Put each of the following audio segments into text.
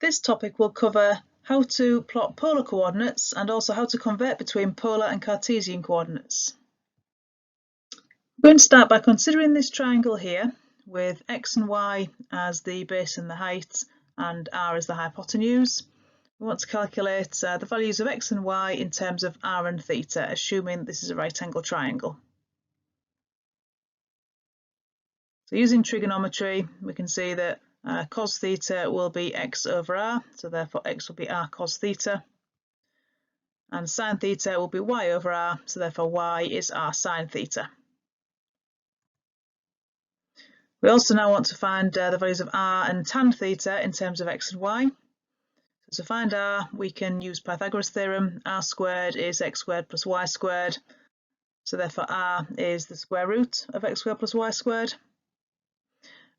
This topic will cover how to plot polar coordinates and also how to convert between polar and Cartesian coordinates. We're going to start by considering this triangle here with x and y as the base and the height and r as the hypotenuse. We want to calculate the values of x and y in terms of r and theta, assuming this is a right angle triangle. So using trigonometry, we can see that cos theta will be x over r, so therefore x will be r cos theta. And sin theta will be y over r, so therefore y is r sin theta. We also now want to find the values of r and tan theta in terms of x and y. So to find r, we can use Pythagoras Theorem. R squared is x squared plus y squared. So therefore r is the square root of x squared plus y squared.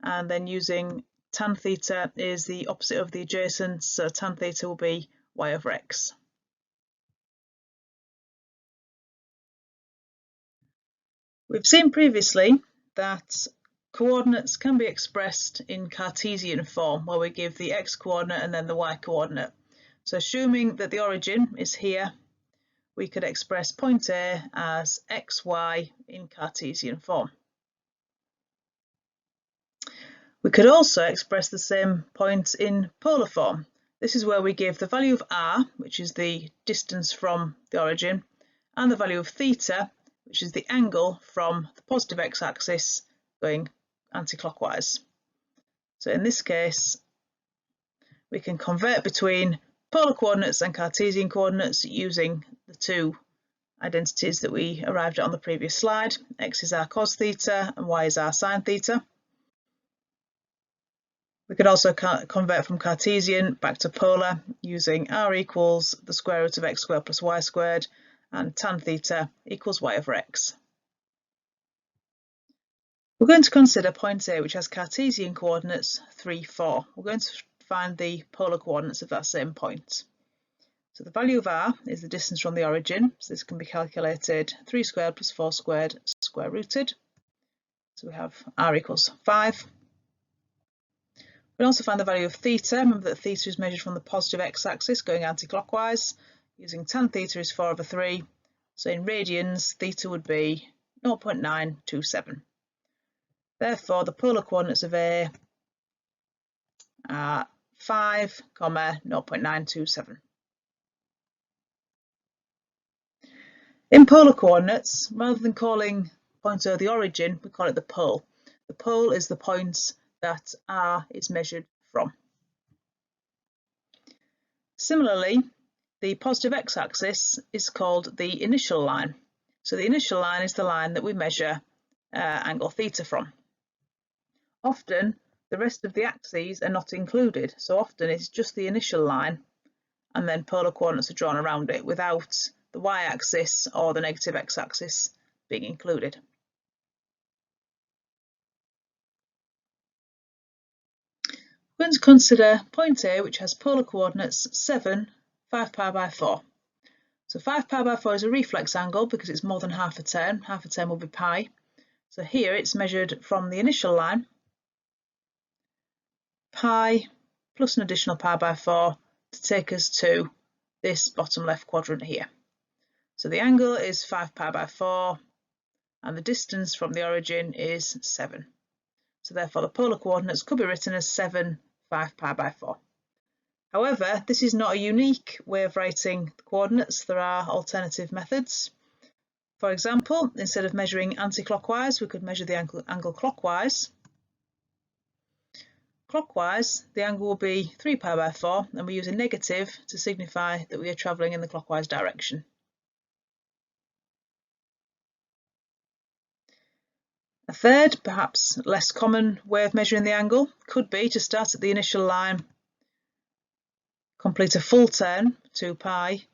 And then using tan theta is the opposite of the adjacent, so tan theta will be y over x. We've seen previously that coordinates can be expressed in Cartesian form, where we give the x coordinate and then the y coordinate. So assuming that the origin is here, we could express point A as xy in Cartesian form. We could also express the same point in polar form. This is where we give the value of r, which is the distance from the origin, and the value of theta, which is the angle from the positive x-axis going anti-clockwise. So in this case, we can convert between polar coordinates and Cartesian coordinates using the two identities that we arrived at on the previous slide. X is r cos theta and y is r sin theta. We could also convert from Cartesian back to polar using r equals the square root of x squared plus y squared and tan theta equals y over x. We're going to consider point A, which has Cartesian coordinates 3, 4. We're going to find the polar coordinates of that same point. So the value of r is the distance from the origin, so this can be calculated 3 squared plus 4 squared square rooted. So we have r equals 5. We'll also find the value of theta. Remember that theta is measured from the positive x-axis going anti-clockwise. Using tan theta is 4 over 3. So in radians, theta would be 0.927. Therefore, the polar coordinates of A are 5, 0.927. In polar coordinates, rather than calling point O the origin, we call it the pole. The pole is the point that r is measured from. Similarly, the positive x-axis is called the initial line. So the initial line is the line that we measure angle theta from. Often the rest of the axes are not included, so often it's just the initial line and then polar coordinates are drawn around it without the y-axis or the negative x-axis being included. We're going to consider point A, which has polar coordinates 7, 5 pi by 4. So 5 pi by 4 is a reflex angle because it's more than half a turn. Half a turn will be pi. So here it's measured from the initial line, pi plus an additional pi by 4 to take us to this bottom left quadrant here. So the angle is 5 pi by 4 and the distance from the origin is 7. So therefore the polar coordinates could be written as 7, 5 pi by 4. However, this is not a unique way of writing the coordinates. There are alternative methods. For example, instead of measuring anti-clockwise, we could measure the angle clockwise. Clockwise, the angle will be 3 pi by 4, and we use a negative to signify that we are travelling in the clockwise direction. A third, perhaps less common way of measuring the angle could be to start at the initial line, complete a full turn, 2 pi,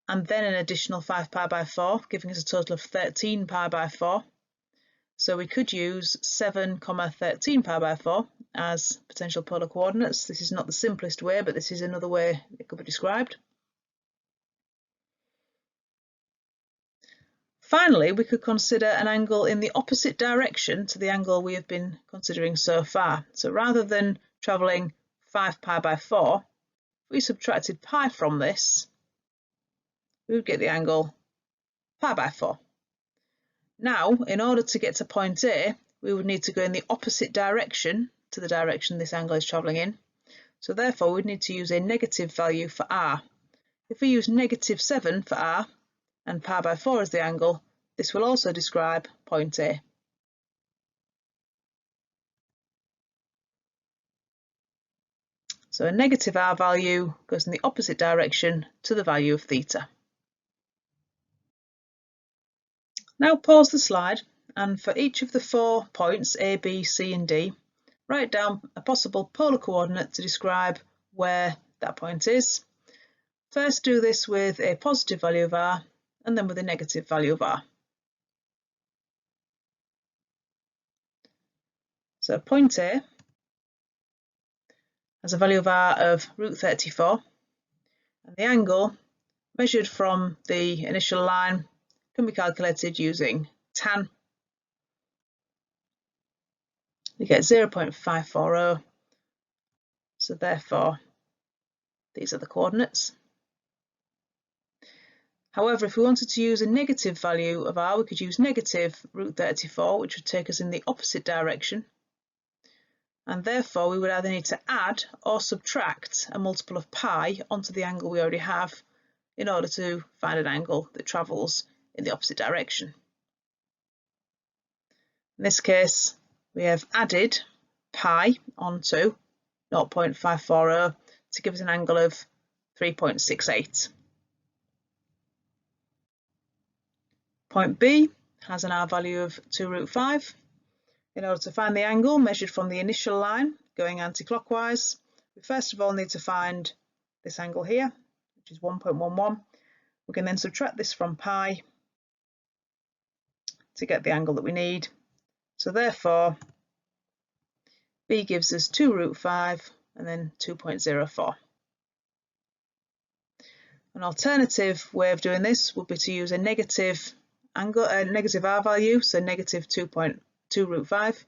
and then an additional 5 pi by 4, giving us a total of 13 pi by 4. So we could use 7, 13 pi by 4 as potential polar coordinates. This is not the simplest way, but this is another way it could be described. Finally, we could consider an angle in the opposite direction to the angle we have been considering so far. So rather than travelling 5 pi by 4, if we subtracted pi from this, we would get the angle pi by 4. Now, in order to get to point A, we would need to go in the opposite direction to the direction this angle is travelling in. So therefore, we'd need to use a negative value for r. If we use -7 for r and pi by 4 as the angle, this will also describe point A. So a negative r value goes in the opposite direction to the value of theta. Now pause the slide, and for each of the 4 points A, B, C and D, write down a possible polar coordinate to describe where that point is. First do this with a positive value of r and then with a negative value of r. So point A has a value of r of √34, and the angle measured from the initial line can be calculated using tan. We get 0.540, so therefore these are the coordinates. However, if we wanted to use a negative value of r, we could use -√34, which would take us in the opposite direction, and therefore we would either need to add or subtract a multiple of pi onto the angle we already have in order to find an angle that travels in the opposite direction. In this case, we have added pi onto 0.540 to give us an angle of 3.68. Point B has an r value of 2√5. In order to find the angle measured from the initial line going anti-clockwise, we first of all need to find this angle here, which is 1.11. We can then subtract this from pi to get the angle that we need. So therefore, B gives us 2√5 and then 2.04. An alternative way of doing this would be to use a negative r value, so -2.2√5,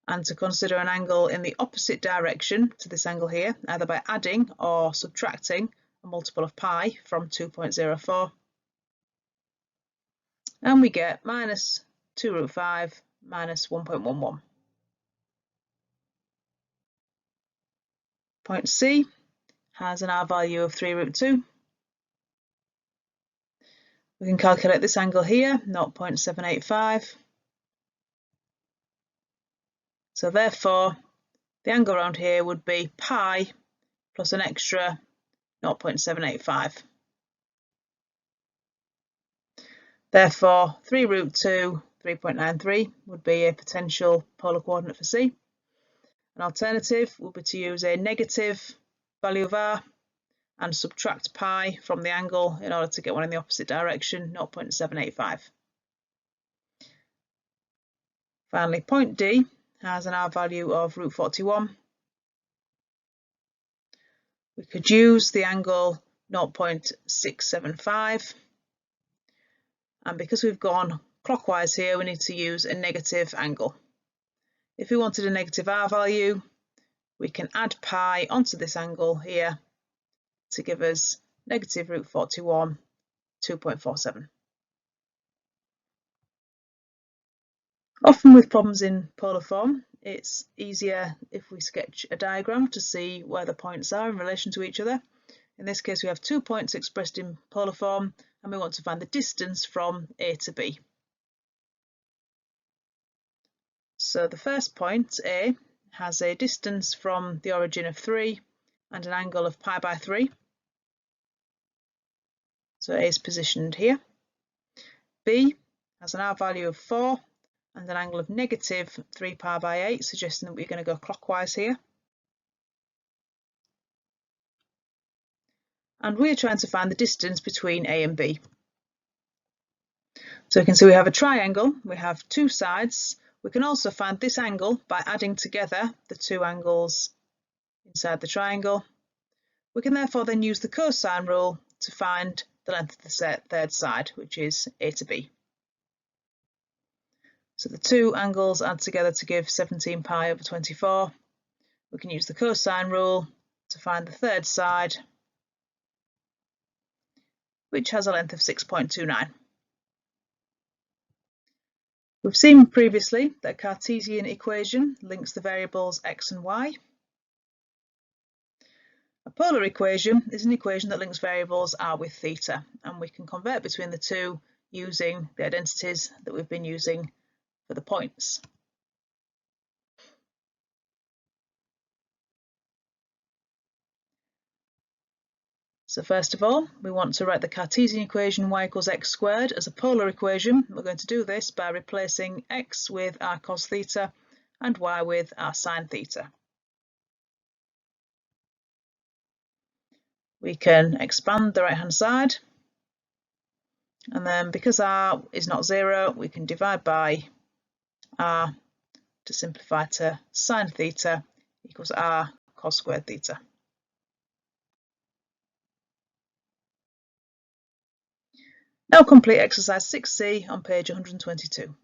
and to consider an angle in the opposite direction to this angle here, either by adding or subtracting a multiple of pi from 2.04. And we get -2√5 minus 1.11. Point C has an r value of 3√2. We can calculate this angle here, 0.785. So therefore, the angle around here would be pi plus an extra 0.785. Therefore, 3√2, 3.93 would be a potential polar coordinate for C. An alternative would be to use a negative value of r and subtract pi from the angle in order to get one in the opposite direction, 0.785. Finally, point D has an r value of √41. We could use the angle 0.675, and because we've gone clockwise here, we need to use a negative angle. If we wanted a negative r value, we can add pi onto this angle here to give us -√41, 2.47. Often with problems in polar form, it's easier if we sketch a diagram to see where the points are in relation to each other. In this case, we have 2 points expressed in polar form, and we want to find the distance from A to B. So the first point, A, has a distance from the origin of 3 and an angle of pi by 3. So A is positioned here. B has an r value of 4 and an angle of -3 pi by 8, suggesting that we're going to go clockwise here. And we're trying to find the distance between A and B. So we can see we have a triangle, we have 2 sides. We can also find this angle by adding together the 2 angles inside the triangle. We can therefore then use the cosine rule to find the length of the third side, which is A to B. So the 2 angles add together to give 17 pi over 24. We can use the cosine rule to find the third side, which has a length of 6.29. We've seen previously that a Cartesian equation links the variables x and y. A polar equation is an equation that links variables r with theta, and we can convert between the two using the identities that we've been using for the points. So first of all, we want to write the Cartesian equation y equals x squared as a polar equation. We're going to do this by replacing x with r cos theta and y with r sin theta. We can expand the right hand side, and then because r is not 0, we can divide by r to simplify to sin theta equals r cos squared theta. Now complete exercise 6C on page 122.